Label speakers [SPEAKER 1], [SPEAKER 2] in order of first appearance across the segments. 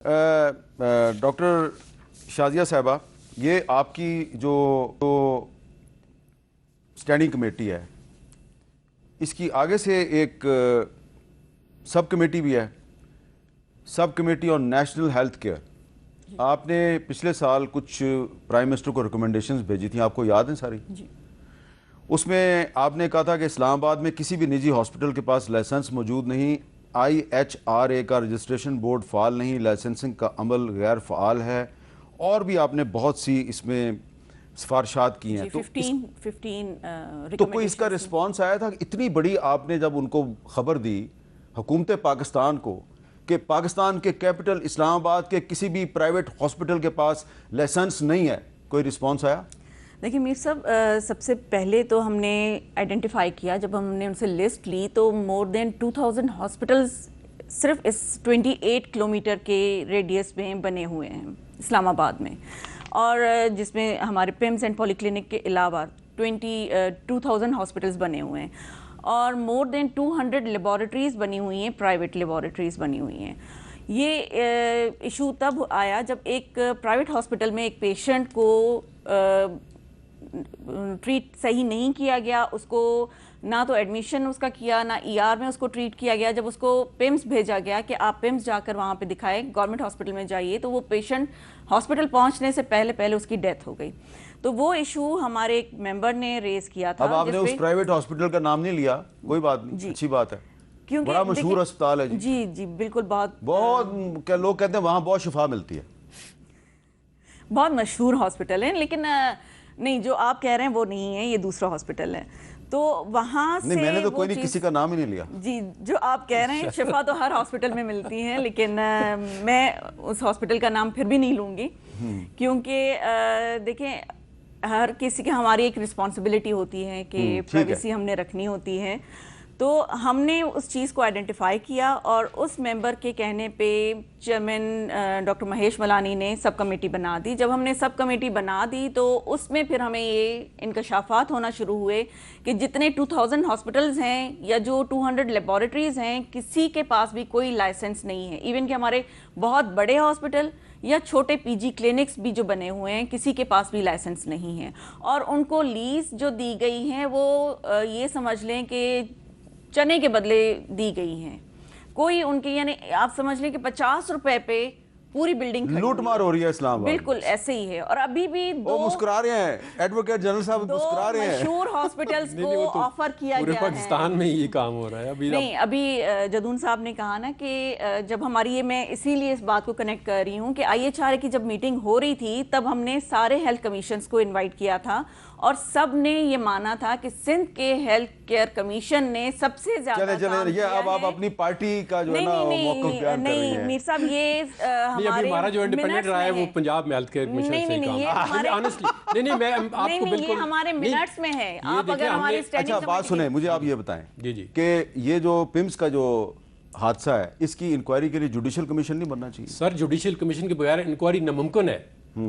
[SPEAKER 1] Doctor Shazia صاحبہ، یہ آپ کی جو اسٹینڈنگ کمیٹی ہے اس کی آگے سے ایک سب کمیٹی بھی ہے، sub committee on national health care. آپ نے پچھلے سال کچھ پرائم منسٹر کو ریکمنڈیشنز بھیجی تھیں، آپ کو یاد ہیں ساری؟
[SPEAKER 2] جی. اس
[SPEAKER 1] میں آپ نے کہا تھا کہ اسلام آباد میں کسی بھی نجی ہاسپٹل کے پاس لائسنس موجود نہیں، IHRA کا رجسٹریشن بورڈ فعال نہیں، لائسنسنگ کا عمل غیر فعال ہے، اور بھی آپ نے بہت سی اس میں سفارشات کی ہیں. تو کوئی اس کا رسپانس آیا تھا؟ اتنی بڑی آپ نے جب ان کو خبر دی حکومت پاکستان کو کہ پاکستان کے کیپٹل اسلام آباد کے کسی بھی پرائیویٹ ہاسپٹل کے پاس لائسنس نہیں ہے، کوئی رسپانس آیا؟
[SPEAKER 2] دیکھیں میر صاحب، سب سے پہلے تو ہم نے آئیڈینٹیفائی کیا، جب ہم نے ان سے لسٹ لی تو مور دین 2000 ہاسپٹلز صرف اس 28 کلومیٹر کے ریڈیس میں بنے ہوئے ہیں اسلام آباد میں، اور جس میں ہمارے پیمز اینڈ پولی کلینک کے علاوہ 2000 ہاسپٹلز بنے ہوئے ہیں، اور مور دین 200 لیبارٹریز بنی ہوئی ہیں، پرائیویٹ لیبارٹریز بنی ہوئی ہیں. یہ ایشو تب آیا جب ایک پرائیویٹ ہاسپٹل میں ایک پیشنٹ کو ٹریٹ صحیح نہیں کیا گیا، اس کو نہ تو ایڈمیشن اس کا کیا، نہ ER میں اس کو ٹریٹ کیا گیا. جب اس کو پیمز بھیجا گیا کہ آپ پیمز جا کر وہاں پہ دکھائیں، گورنمنٹ ہاسپٹل میں جائیے، تو وہ پیشنٹ ہاسپٹل پہنچنے سے پہلے اس کی ڈیتھ ہو گئی. تو وہ ایشو ہمارے ایک ممبر نے ریز کیا تھا.
[SPEAKER 1] اب آپ نے اس پرائیویٹ ہاسپٹل کا نام نہیں لیا، کوئی بات نہیں، اچھی بات ہے، بڑا مشہور ہسپتال ہے.
[SPEAKER 2] جی بالکل،
[SPEAKER 1] بہت لوگ کہتے ہیں وہاں بہت شفا ملتی ہے،
[SPEAKER 2] بہت مشہور ہاسپٹل ہے، لیکن نہیں، جو آپ کہہ رہے ہیں وہ نہیں ہے، یہ دوسرا ہاسپٹل ہے. تو وہاں سے
[SPEAKER 1] نہیں، میں نے تو کوئی نہیں، کسی کا نام ہی نہیں لیا.
[SPEAKER 2] جی، جو آپ کہہ رہے ہیں شفا تو ہر ہاسپٹل میں ملتی ہے، لیکن میں اس ہاسپٹل کا نام پھر بھی نہیں لوں گی، کیونکہ دیکھیں ہر کسی کی ہماری ایک رسپانسبلٹی ہوتی ہے کہ پرائیویسی ہم نے رکھنی ہوتی ہے. تو ہم نے اس چیز کو آئیڈینٹیفائی کیا، اور اس ممبر کے کہنے پہ چیئرمین ڈاکٹر مہیش ملانی نے سب کمیٹی بنا دی. جب ہم نے سب کمیٹی بنا دی تو اس میں پھر ہمیں یہ انکشافات ہونا شروع ہوئے کہ جتنے 2000 ہاسپٹلز ہیں یا جو 200 لیبارٹریز ہیں، کسی کے پاس بھی کوئی لائسنس نہیں ہے. ایون کہ ہمارے بہت بڑے ہاسپٹل یا چھوٹے PG کلینکس بھی جو بنے ہوئے ہیں، کسی کے پاس بھی لائسنس نہیں ہے. اور ان کو لیز جو دی گئی ہیں وہ یہ سمجھ لیں کہ چنے کے بدلے دی گئی ہیں. کوئی ان کی، یعنی آپ سمجھ لیں کہ 50 روپے پہ پوری بلڈنگ
[SPEAKER 1] لوٹ مار ہو رہی ہے اسلام آباد.
[SPEAKER 2] بالکل ایسے ہی ہے. اور ابھی بھی
[SPEAKER 1] وہ مسکرا رہے ہیں، ایڈوکیٹ جنرل صاحب مسکرا رہے ہیں.
[SPEAKER 2] مشہور ہاسپٹلز کو آفر کیا گیا ہے.
[SPEAKER 3] پورے پاکستان میں یہ کام ہو رہا ہے ابھی.
[SPEAKER 2] نہیں، ابھی جدون صاحب نے کہا نا کہ جب ہماری یہ، میں اسی لیے اس بات کو کنیکٹ کر رہی ہوں کہ IHRA کی جب میٹنگ ہو رہی تھی تب ہم نے سارے ہیلتھ کمیشنز کو انوائٹ کیا تھا، اور سب نے یہ مانا تھا کہ سندھ کے ہیلتھ کیئر کمیشن نے سب سے زیادہ کام کیا ہے.
[SPEAKER 1] اب آپ اپنی پارٹی کا جو ہے نا موقف بیان کر رہی ہیں.
[SPEAKER 2] نہیں میر صاحب، یہ
[SPEAKER 3] ہمارا جو انڈیپینڈنٹ رہا ہے وہ پنجاب میں ہیلتھ کیئر کمیشن سے کام. آنیسٹلی نہیں، میں آپ کو بالکل،
[SPEAKER 2] یہ ہمارے منٹس میں ہے. آپ اگر ہماری
[SPEAKER 1] اچھا بات سنیں، مجھے آپ یہ بتائیں کہ یہ جو PIMS کا جو حادثہ ہے، اس کی انکوائری کے لیے جوڈیشل کمیشن نہیں بننا چاہیے؟
[SPEAKER 3] سر، جوڈیشل کمیشن کے بغیر انکوائری ناممکن ہے.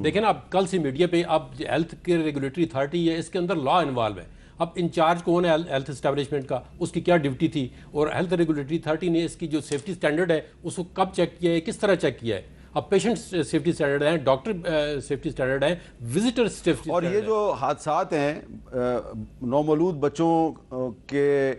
[SPEAKER 3] دیکھیں نا، اب کل سے میڈیا پہ اب ہیلتھ کیئر ریگولیٹری اتھارٹی ہے، اس کے اندر لا انوالو ہے. اب انچارج کون ہے ہیلتھ اسٹیبلشمنٹ کا، اس کی کیا ڈیوٹی تھی، اور ہیلتھ ریگولیٹری اتھارٹی نے اس کی جو سیفٹی سٹینڈرڈ ہے اس کو کب چیک کیا ہے، کس طرح چیک کیا ہے. اب پیشنٹ سیفٹی سٹینڈرڈ ہیں، ڈاکٹر سیفٹی سٹینڈرڈ ہیں، وزٹر سیفٹی.
[SPEAKER 1] اور یہ جو حادثات ہیں نومولود بچوں کے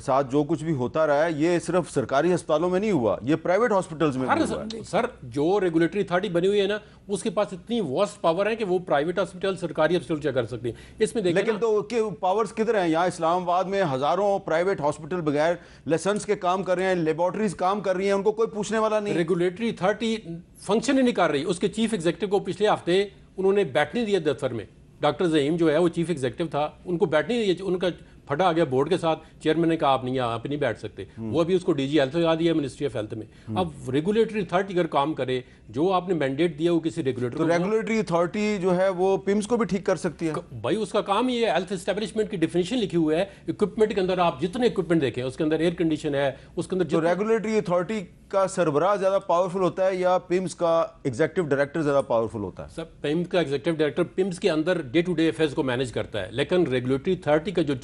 [SPEAKER 1] ساتھ جو کچھ بھی ہوتا رہا ہے، یہ صرف سرکاری ہسپتالوں میں نہیں ہوا، یہ پرائیویٹ ہاسپٹلز میں بھی ہوا ہے.
[SPEAKER 3] سر، جو ریگولیٹری اتھارٹی بنی ہوئی ہے نا، اس کے پاس اتنی واسٹ پاور ہے کہ وہ پرائیویٹ ہاسپٹل، سرکاری ہاسپٹل چیک کر سکتے ہیں. اس میں دیکھیں،
[SPEAKER 1] لیکن تو پاورز کدھر ہیں؟ یہاں اسلام آباد میں ہزاروں پرائیویٹ ہاسپٹل بغیر لائسنس کے کام کر رہے ہیں، لیبارٹریز کام کر رہی ہیں، ان کو کوئی پوچھنے والا نہیں.
[SPEAKER 3] ریگولیٹری اتھارٹی فنکشن ہی نہیں کر رہی. اس کے چیف ایگزیکٹو کو پچھلے ہفتے انہوں نے بیٹھنے دیا دفتر میں. ڈاکٹر زعیم جو ہے وہ چیف ایگزیکٹو تھا، ان کو بیٹھنے نہیں دیا. ان کا پھٹا آ گیا بورڈ کے ساتھ. چیئرمین نے کہا آپ نہیں بیٹھ سکتے. وہ ابھی اس کو DG ہیلتھ لگا دیا منسٹری آف ہیلتھ میں. اب ریگولیٹری اتھارٹی اگر کام کرے، جو آپ نے مینڈیٹ دیا وہ کسی ریگولیٹر کو،
[SPEAKER 1] ریگولیٹری اتھارٹی جو ہے وہ PIMS کو بھی ٹھیک کر سکتی ہے.
[SPEAKER 3] بھائی اس کا کام یہ ہے. ہیلتھ اسٹیبلشمنٹ کی ڈیفینیشن لکھی ہوئی ہے اکوپمنٹ کے اندر. آپ جتنے اکوپمنٹ دیکھیں اس کے اندر ایئر کنڈیشن ہے، اس کے اندر
[SPEAKER 1] جو ریگولیٹری اتھارٹی کا سربراہ زیادہ پاورفل ہوتا ہے یا PIMS کا ایگزیکٹو ڈائریکٹر زیادہ پاورفل ہوتا ہے؟
[SPEAKER 3] سر، PIMS کا ایگزیکٹو ڈائریکٹر PIMS کے another day to day affairs کو مینیج کرتا ہے، لیکن ریگولیٹری اتھارٹی کا جو